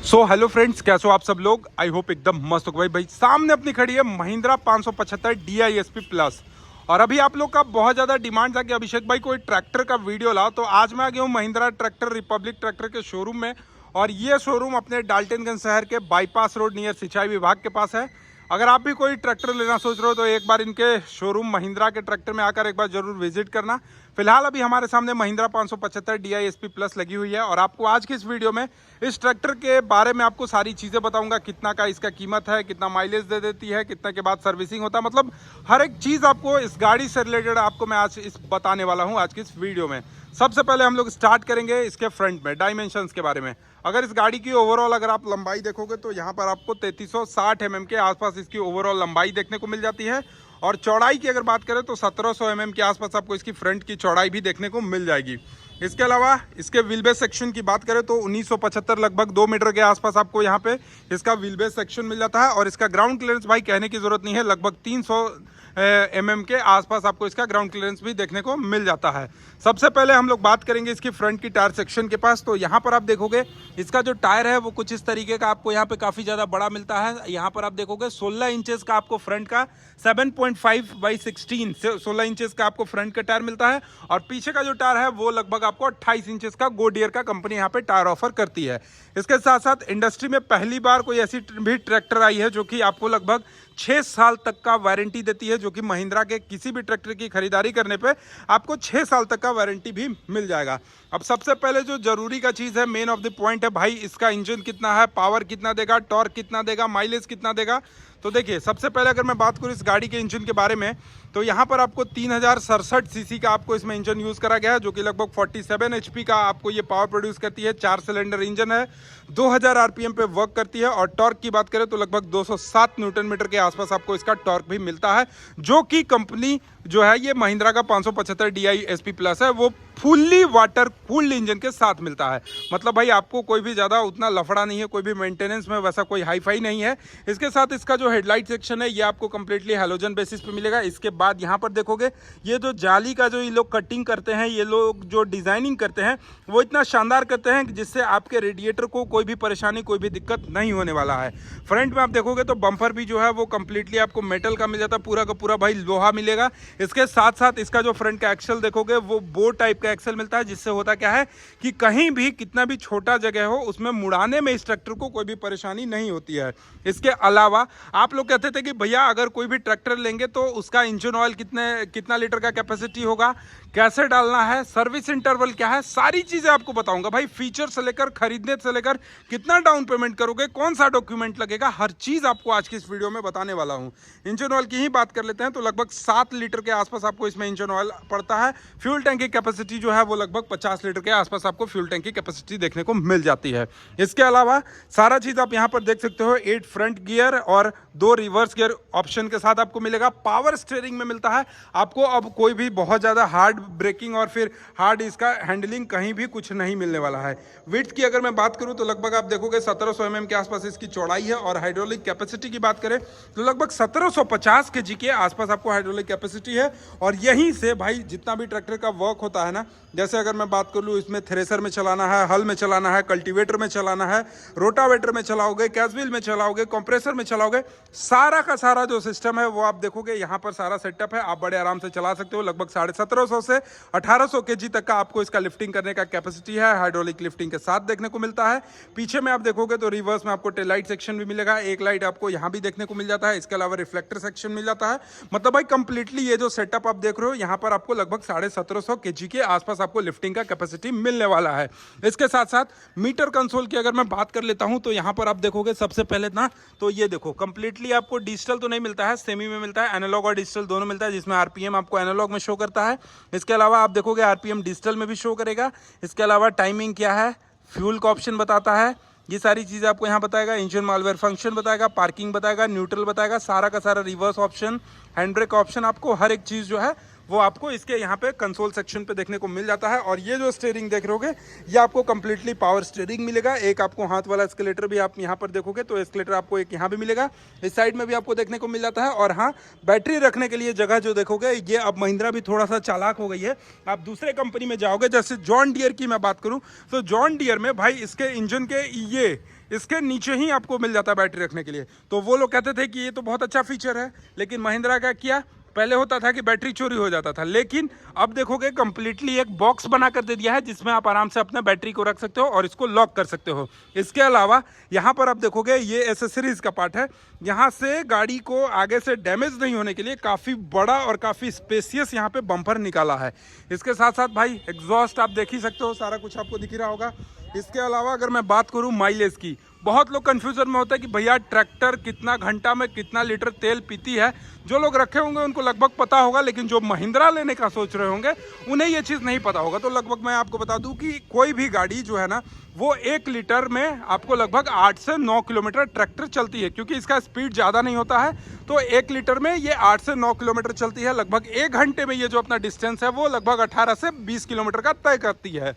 Hello friends, कैसे हो आप सब लोग। आई होप एकदम मस्त हो। भाई सामने अपनी खड़ी है महिंद्रा 575 DISP प्लस। और अभी आप लोग का बहुत ज़्यादा डिमांड था कि अभिषेक भाई कोई ट्रैक्टर का वीडियो लाओ, तो आज मैं आ गया हूँ महिंद्रा ट्रैक्टर रिपब्लिक ट्रैक्टर के शोरूम में। और ये शोरूम अपने डाल्टनगंज शहर के बाईपास रोड नियर सिंचाई विभाग के पास है। अगर आप भी कोई ट्रैक्टर लेना सोच रहे हो तो एक बार इनके शोरूम महिंद्रा के ट्रैक्टर में आकर एक बार जरूर विजिट करना। फिलहाल अभी हमारे सामने महिंद्रा 575 DISP प्लस लगी हुई है और आपको आज की इस वीडियो में इस ट्रैक्टर के बारे में आपको सारी चीज़ें बताऊंगा। कितना का इसका कीमत है, कितना माइलेज दे देती है, कितना के बाद सर्विसिंग होता है, मतलब हर एक चीज़ आपको इस गाड़ी से रिलेटेड आपको मैं आज इस बताने वाला हूँ आज की इस वीडियो में। सबसे पहले हम लोग स्टार्ट करेंगे इसके फ्रंट में डायमेंशंस के बारे में। अगर इस गाड़ी की ओवरऑल अगर आप लंबाई देखोगे तो यहाँ पर आपको 3360 mm के आसपास इसकी ओवरऑल लंबाई देखने को मिल जाती है। और चौड़ाई की अगर बात करें तो 1700 mm के आसपास आपको इसकी फ्रंट की चौड़ाई भी देखने को मिल जाएगी। इसके अलावा इसके व्हील बेस सेक्शन की बात करें तो 1975 लगभग 2 मीटर के आसपास आपको यहाँ पे इसका व्हील बेस सेक्शन मिल जाता है। और इसका ग्राउंड क्लियरेंस भाई कहने की जरूरत नहीं है, लगभग 300 mm के आसपास आपको इसका ग्राउंड क्लियरेंस भी देखने को मिल जाता है। सबसे पहले हम लोग बात करेंगे इसकी फ्रंट की टायर सेक्शन के पास। तो यहाँ पर आप देखोगे इसका जो टायर है वो कुछ इस तरीके का आपको यहाँ पे काफ़ी ज़्यादा बड़ा मिलता है। यहाँ पर आप देखोगे 16 इंचेस का आपको फ्रंट का 7.5/16 16 इंचेस का आपको फ्रंट का टायर मिलता है। और पीछे का जो टायर है वो लगभग आपको 28 इंचेस का गोडियर का कंपनी यहाँ पे टायर ऑफर करती है। इसके साथ साथ इंडस्ट्री में पहली बार कोई ऐसी भी ट्रैक्टर आई है जो कि आपको लगभग 6 साल तक का वारंटी देती है, जो कि महिंद्रा के किसी भी ट्रैक्टर की खरीदारी करने पे आपको 6 साल तक का वारंटी भी मिल जाएगा। अब सबसे पहले जो जरूरी का चीज़ है, मेन ऑफ द पॉइंट है भाई, इसका इंजन कितना है, पावर कितना देगा, टॉर्क कितना देगा, माइलेज कितना देगा। तो देखिए सबसे पहले अगर मैं बात करूँ इस गाड़ी के इंजन के बारे में तो यहाँ पर आपको 3067 सीसी का आपको इसमें इंजन यूज़ करा गया है, जो कि लगभग 47 HP का आपको ये पावर प्रोड्यूस करती है। 4 सिलेंडर इंजन है, 2000 RPM पे वर्क करती है। और टॉर्क की बात करें तो लगभग 207 न्यूटन मीटर के आसपास आपको इसका टॉर्क भी मिलता है, जो कि कंपनी जो है ये महिंद्रा का 575 DISP प्लस है वो फुल्ली वाटर कूल्ड इंजन के साथ मिलता है। मतलब भाई आपको कोई भी ज़्यादा उतना लफड़ा नहीं है, कोई भी मेंटेनेंस में वैसा कोई हाई फाई नहीं है। इसके साथ इसका जो हेडलाइट सेक्शन है ये आपको कंप्लीटली हैलोजन बेसिस पे मिलेगा। इसके बाद यहाँ पर देखोगे ये जो जाली का जो ये लोग कटिंग करते हैं, ये लोग जो डिज़ाइनिंग करते हैं वो इतना शानदार करते हैं जिससे आपके रेडिएटर को कोई भी परेशानी, कोई भी दिक्कत नहीं होने वाला है। फ्रंट में आप देखोगे तो बम्पर भी जो है वो कंप्लीटली आपको मेटल का मिल जाता है, पूरा का पूरा भाई लोहा मिलेगा। इसके साथ साथ इसका जो फ्रंट का एक्सल देखोगे वो बो टाइप का एक्सल मिलता है, जिससे होता क्या है कि कहीं भी कितना भी छोटा जगह हो उसमें मुड़ाने में इस ट्रैक्टर को कोई भी परेशानी नहीं होती है। इसके अलावा आप लोग कहते थे कि भैया अगर कोई भी ट्रैक्टर लेंगे तो उसका इंजन ऑयल कितना लीटर का कैपेसिटी होगा, कैसे डालना है, सर्विस इंटरवल क्या है, सारी चीज़ें आपको बताऊंगा भाई। फीचर से लेकर खरीदने से लेकर कितना डाउन पेमेंट करोगे, कौन सा डॉक्यूमेंट लगेगा, हर चीज़ आपको आज की इस वीडियो में बताने वाला हूं। इंजन ऑयल की ही बात कर लेते हैं तो लगभग 7 लीटर के आसपास आपको इसमें इंजन ऑयल पड़ता है। फ्यूल टैंक की कैपेसिटी जो है वो लगभग 50 लीटर के आसपास आपको फ्यूल टैंक की कैपेसिटी देखने को मिल जाती है। इसके अलावा सारा चीज़ आप यहाँ पर देख सकते हो, 8 फ्रंट गियर और 2 रिवर्स गियर ऑप्शन के साथ आपको मिलेगा। पावर स्टीयरिंग में मिलता है आपको। अब कोई भी बहुत ज़्यादा हार्ड ब्रेकिंग और फिर हार्ड इसका हैंडलिंग कहीं भी कुछ नहीं मिलने वाला है। विड्थ की अगर मैं बात करूं तो लगभग आप देखोगे 1700 mm के आसपास इसकी चौड़ाई है। और हाइड्रोलिक कैपेसिटी की बात करें तो लगभग 1750 kg के आसपास आपको हाइड्रोलिक कैपेसिटी है। और यहीं से भाई जितना भी ट्रैक्टर का वर्क होता है ना, जैसे अगर मैं बात कर लूँ इसमें थ्रेसर में चलाना है, हल में चलाना है, कल्टीवेटर में चलाना है, रोटावेटर में चलाओगे, कैजव्हील में चलाओगे, कंप्रेसर में चलाओगे, सारा का सारा जो सिस्टम है वो आप देखोगे यहाँ पर सारा सेटअप है। आप बड़े आराम से चला सकते हो। लगभग 1750 से 1800 kg तक का आपको इसका लिफ्टिंग करने का कैपेसिटी है, हाइड्रोलिक लिफ्टिंग के साथ देखने को मिलता है। पीछे में आप देखोगे तो रिवर्स में आपको टेल लाइट सेक्शन भी मिलेगा, एक लाइट आपको यहाँ भी देखने को मिल जाता है। इसके अलावा रिफ्लेक्टर सेक्शन मिल जाता है। मतलब भाई कंप्लीटली ये जो सेटअप आप देख रहे हो यहाँ पर आपको लगभग 1750 kg के आसपास आपको लिफ्टिंग का कैपेसिटी मिलने वाला है। इसके साथ साथ मीटर कंसोल की अगर मैं बात कर लेता हूं तो यहाँ पर आप देखोगे सबसे पहले ना तो ये देखो कंप्लीटली आपको डिजिटल तो नहीं मिलता है, सेमी में मिलता है, एनालॉग और डिजिटल दोनों मिलता है, जिसमें आरपीएम आपको एनालॉग में शो करता है। इसके अलावा आप देखोगे आरपीएम डिजिटल में भी शो करेगा। इसके अलावा टाइमिंग क्या है, फ्यूल का ऑप्शन बताता है, ये सारी चीज़ें आपको यहाँ बताएगा। इंजन मालवेयर फंक्शन बताएगा, पार्किंग बताएगा, न्यूट्रल बताएगा, सारा का सारा reverse option, hand brake option, आपको हर एक चीज़ जो है वो आपको इसके यहाँ पे कंसोल सेक्शन पे देखने को मिल जाता है। और ये जो स्टीयरिंग देख रहे होगे ये आपको कंप्लीटली पावर स्टीयरिंग मिलेगा। एक आपको हाथ वाला एस्केलेटर भी आप यहाँ पर देखोगे तो एस्केलेटर आपको एक यहाँ भी मिलेगा, इस साइड में भी आपको देखने को मिल जाता है। और हाँ, बैटरी रखने के लिए जगह जो देखोगे ये अब महिंद्रा भी थोड़ा सा चालाक हो गई है। आप दूसरे कंपनी में जाओगे, जैसे जॉन डियर की मैं बात करूँ तो जॉन डियर में भाई इसके इंजन के ये इसके नीचे ही आपको मिल जाता है बैटरी रखने के लिए। तो वो लोग कहते थे कि ये तो बहुत अच्छा फीचर है, लेकिन महिंद्रा क्या किया, पहले होता था कि बैटरी चोरी हो जाता था, लेकिन अब देखोगे कंप्लीटली एक बॉक्स बना कर दे दिया है जिसमें आप आराम से अपना बैटरी को रख सकते हो और इसको लॉक कर सकते हो। इसके अलावा यहाँ पर आप देखोगे ये एसेसरीज का पार्ट है, यहाँ से गाड़ी को आगे से डैमेज नहीं होने के लिए काफ़ी बड़ा और काफ़ी स्पेसियस यहाँ पे बम्पर निकाला है। इसके साथ साथ भाई एग्जॉस्ट आप देख ही सकते हो, सारा कुछ आपको दिख ही रहा होगा। इसके अलावा अगर मैं बात करूँ माइलेज की, बहुत लोग कंफ्यूजन में होता है कि भैया ट्रैक्टर कितना घंटा में कितना लीटर तेल पीती है। जो लोग रखे होंगे उनको लगभग पता होगा, लेकिन जो महिंद्रा लेने का सोच रहे होंगे उन्हें ये चीज़ नहीं पता होगा। तो लगभग मैं आपको बता दूं कि कोई भी गाड़ी जो है ना, वो 1 लीटर में आपको लगभग 8 से 9 किलोमीटर ट्रैक्टर चलती है, क्योंकि इसका स्पीड ज़्यादा नहीं होता है। तो 1 लीटर में ये 8 से 9 किलोमीटर चलती है। लगभग 1 घंटे में ये जो अपना डिस्टेंस है वो लगभग 18 से 20 किलोमीटर का तय करती है।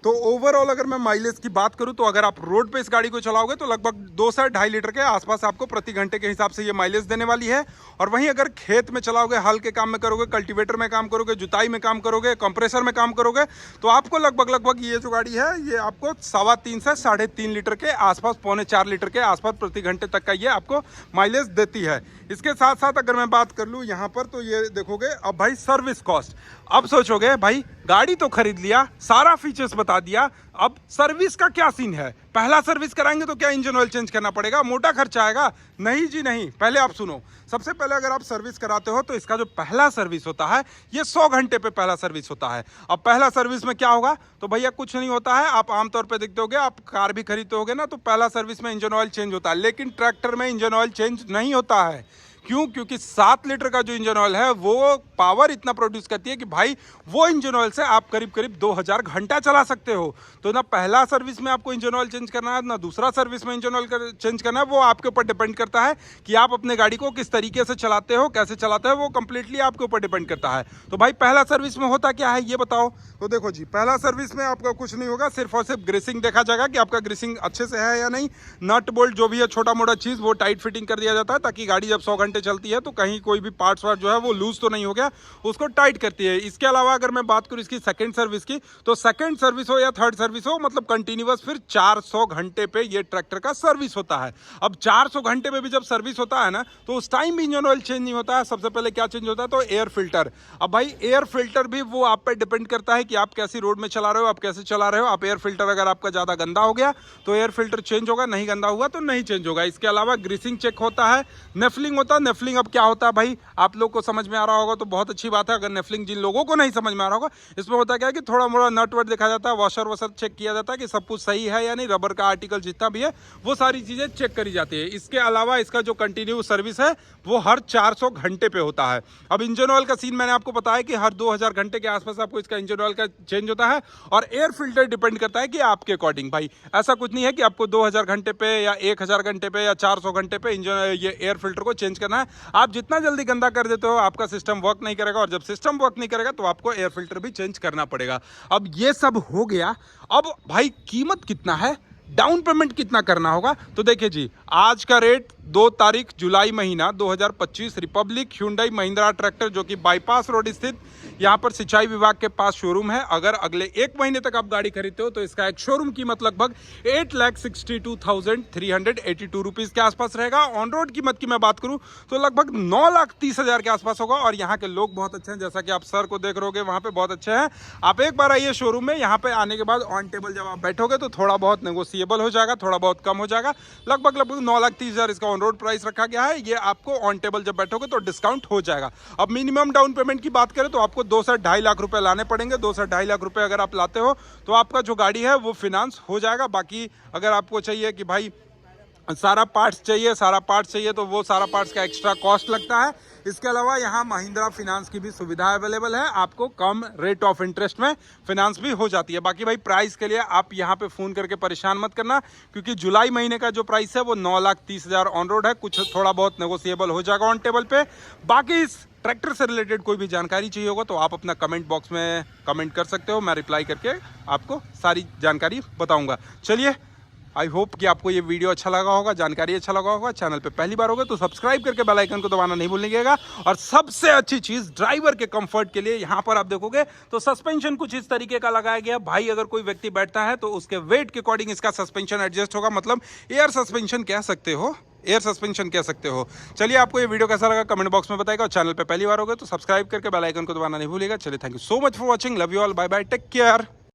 तो ओवरऑल अगर मैं माइलेज की बात करूं तो अगर आप रोड पे इस गाड़ी को चलाओगे तो लगभग 2 से 2.5 लीटर के आसपास आपको प्रति घंटे के हिसाब से ये माइलेज देने वाली है। और वहीं अगर खेत में चलाओगे, हल के काम में करोगे, कल्टीवेटर में काम करोगे, जुताई में काम करोगे, कंप्रेसर में काम करोगे, तो आपको लगभग ये जो गाड़ी है ये आपको 3.25 से 3.5 लीटर के आसपास, 3.25 लीटर के आसपास प्रति घंटे तक का ये आपको माइलेज देती है। इसके साथ साथ अगर मैं बात कर लूँ यहाँ पर, तो ये देखोगे अब भाई सर्विस कॉस्ट। अब सोचोगे भाई गाड़ी तो खरीद लिया, सारा फीचर्स बता दिया, अब सर्विस का क्या सीन है। पहला सर्विस कराएंगे तो क्या इंजन ऑयल चेंज करना पड़ेगा, मोटा खर्चा आएगा? नहीं जी नहीं। पहले आप सुनो, सबसे पहले अगर आप सर्विस कराते हो तो इसका जो पहला सर्विस होता है ये 100 घंटे पे पहला सर्विस होता है। अब पहला सर्विस में क्या होगा, तो भैया कुछ नहीं होता है। आप आमतौर पे देखते होगे, आप कार भी खरीदते होगे ना, तो पहला सर्विस में इंजन ऑयल चेंज होता है, लेकिन ट्रैक्टर में इंजन ऑयल चेंज नहीं होता है। क्यों? क्योंकि 7 लीटर का जो इंजन ऑयल है वो पावर इतना प्रोड्यूस करती है कि भाई वो इंजन ऑयल से आप करीब 2000 घंटा चला सकते हो। तो ना पहला सर्विस में आपको इंजन ऑयल चेंज करना है, ना दूसरा सर्विस में इंजन ऑयल चेंज करना है। वो आपके ऊपर डिपेंड करता है कि आप अपने गाड़ी को किस तरीके से चलाते हो, कैसे चलाते हो, वो कंप्लीटली आपके ऊपर डिपेंड करता है। तो भाई पहला सर्विस में होता क्या है ये बताओ। तो देखो जी, पहला सर्विस में आपका कुछ नहीं होगा, सिर्फ और सिर्फ ग्रीसिंग देखा जाएगा कि आपका ग्रीसिंग अच्छे से है या नहीं। नट बोल्ट जो भी है, छोटा मोटा चीज़, वो टाइट फिटिंग कर दिया जाता है, ताकि गाड़ी जब 100 घंटे चलती है तो कहीं कोई भी पार्ट्स वार्ट जो है वो लूज तो नहीं हो गया, उसको टाइट करती है। इसके अलावा अगर मैं बात करूं इसकी सेकंड सर्विस की, तो सेकंड सर्विस हो या थर्ड सर्विस हो, मतलब कंटिन्यूअस फिर 400 घंटे पे ये ट्रैक्टर का सर्विस होता है। अब 400 घंटे में भी जब सर्विस होता है ना, तो उस टाइम भी इंजन ऑयल चेंज नहीं होता है। सबसे पहले क्या चेंज होता है, तो एयर फिल्टर। अब भाई एयर फिल्टर भी वो आप पे डिपेंड करता है कि आप कैसी रोड में चला रहे हो, आप कैसे चला रहे हो। आप एयर फिल्टर अगर आपका ज़्यादा गंदा हो गया तो एयर फिल्टर चेंज होगा, नहीं गंदा हुआ तो नहीं चेंज होगा। इसके अलावा ग्रीसिंग चेक होता है, नेफलिंग होता है। नेफलिंग अब क्या होता है भाई, आप लोग को समझ में आ रहा होगा तो बहुत अच्छी बात है। अगर नेफलिंग जिन लोगों को नहीं समझ में आ रहा होगा, इसमें होता क्या है कि थोड़ा मोड़ा नट वट देखा जाता है, वॉशर वॉशर चेक किया जाता है कि सब कुछ सही है या नहीं, रबर का आर्टिकल जितना भी है वो सारी चीज़ें चेक करी जाती है। इसके अलावा इसका जो कंटिन्यू सर्विस है वो हर 400 घंटे पे होता है। अब इंजन ऑयल का सीन मैंने आपको बताया कि हर 2000 घंटे के आसपास आपको इसका इंजन ऑयल का चेंज होता है। और एयर फिल्टर डिपेंड करता है कि आपके अकॉर्डिंग, भाई ऐसा कुछ नहीं है कि आपको 2000 घंटे पे या 1000 घंटे पे या 400 घंटे पे इंजन ये एयर फिल्टर को चेंज करना है। आप जितना जल्दी गंदा कर देते हो आपका सिस्टम वर्क नहीं करेगा, और जब सिस्टम वर्क नहीं करेगा तो आपको एयर फिल्टर भी चेंज करना पड़ेगा। अब ये सब हो गया, अब भाई कीमत कितना है, डाउन पेमेंट कितना करना होगा। तो देखिए जी, आज का रेट 2 तारीख जुलाई महीना 2025 रिपब्लिक ह्यूंडई महिंद्रा ट्रैक्टर, जो कि बाईपास रोड स्थित यहाँ पर सिंचाई विभाग के पास शोरूम है। अगर अगले 1 महीने तक आप गाड़ी खरीदते हो तो इसका एक शोरूम कीमत लगभग 8,62,382 रुपीज़ के आसपास रहेगा। ऑन रोड कीमत की मैं बात करूँ तो लगभग 9,30,000 के आसपास होगा। और यहाँ के लोग बहुत अच्छे हैं, जैसा कि आप सर को देख रहोगे वहाँ पे बहुत अच्छे हैं। आप एक बार आइए शोरूम में, यहाँ पे आने के बाद ऑन टेबल जब आप बैठोगे तो थोड़ा बहुत नेगोशिएबल हो जाएगा, थोड़ा बहुत कम हो जाएगा। लगभग 9,30,000 इसका ऑन रोड प्राइस रखा गया है। ये आपको ऑन टेबल जब बैठोगे तो डिस्काउंट हो जाएगा। अब मिनिमम डाउन पेमेंट की बात करें तो आपको 2 से 2.5 लाख रुपए लाने पड़ेंगे। 2 से 2.5 लाख रुपए अगर आप लाते हो तो आपका जो गाड़ी है वो फिनांस हो जाएगा। बाकी अगर आपको चाहिए कि भाई सारा पार्ट्स चाहिए तो वो सारा पार्ट्स का एक्स्ट्रा कॉस्ट लगता है। इसके अलावा यहाँ महिंद्रा फिनांस की भी सुविधा अवेलेबल है, आपको कम रेट ऑफ इंटरेस्ट में फिनांस भी हो जाती है। बाकी भाई प्राइस के लिए आप यहाँ पे फ़ोन करके परेशान मत करना, क्योंकि जुलाई महीने का जो प्राइस है वो 9,30,000 ऑन रोड है। कुछ थोड़ा बहुत नेगोशिएबल हो जाएगा ऑन टेबल पे। बाकी इस ट्रैक्टर से रिलेटेड कोई भी जानकारी चाहिए होगा तो आप अपना कमेंट बॉक्स में कमेंट कर सकते हो, मैं रिप्लाई करके आपको सारी जानकारी बताऊँगा। चलिए आई होप कि आपको ये वीडियो अच्छा लगा होगा, जानकारी अच्छा लगा होगा। चैनल पे पहली बार होगा तो सब्सक्राइब करके बेल आइकन को दबाना नहीं भूलिएगा। और सबसे अच्छी चीज ड्राइवर के कंफर्ट के लिए यहाँ पर आप देखोगे तो सस्पेंशन कुछ इस तरीके का लगाया गया। भाई अगर कोई व्यक्ति बैठता है तो उसके वेट के अकॉर्डिंग इसका सस्पेंशन एडजस्ट होगा, मतलब एयर सस्पेंशन कह सकते हो, एयर सस्पेंशन कह सकते हो। चलिए आपको ये वीडियो कैसा लगा कमेंट बॉक्स में बताएगा। और चैनल पे पहली बार होगा तो सब्सक्राइब करके बेल आइकन को दबाना नहीं भूलिएगा। चलिए thank you so much for watching, love you all, bye bye, take care.